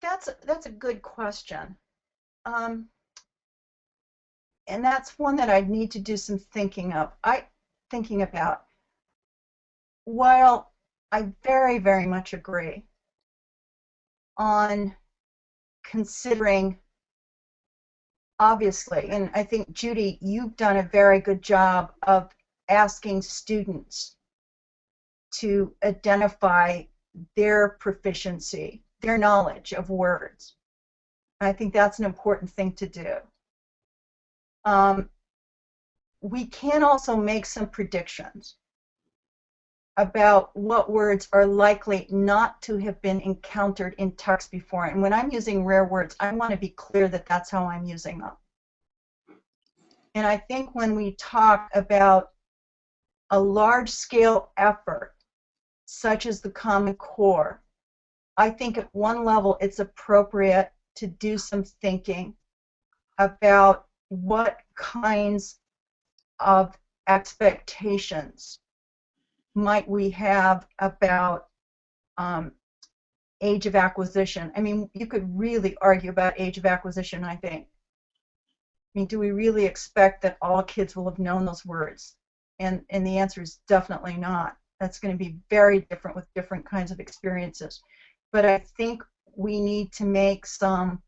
That's a good question. Um, and that's one that I'd need to do some thinking about. While I very, very much agree on considering, obviously, and I think, Judy, you've done a very good job of asking students to identify their proficiency, their knowledge of words. I think that's an important thing to do. We can also make some predictions about what words are likely not to have been encountered in text before. And when I'm using rare words, I want to be clear that that's how I'm using them. And I think when we talk about a large-scale effort, such as the Common Core, I think at one level it's appropriate to do some thinking about what kinds of expectations might we have about age of acquisition. I mean, you could really argue about age of acquisition, I think. I mean, do we really expect that all kids will have known those words? And the answer is definitely not. That's going to be very different with different kinds of experiences. But I think we need to make some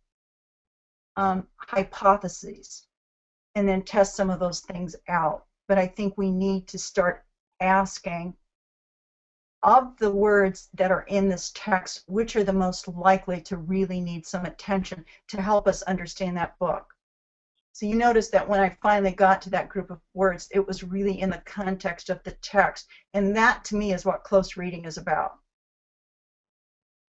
hypotheses and then test some of those things out. But I think we need to start asking, of the words that are in this text, which are the most likely to really need some attention to help us understand that book. So you notice that when I finally got to that group of words, it was really in the context of the text. And that, to me, is what close reading is about.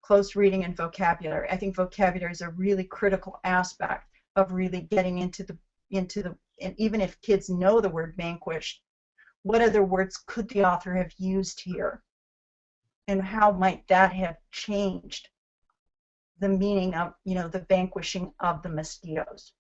Close reading and vocabulary. I think vocabulary is a really critical aspect of really getting into the, and even if kids know the word vanquished, what other words could the author have used here? And how might that have changed the meaning of, the vanquishing of the mosquitoes?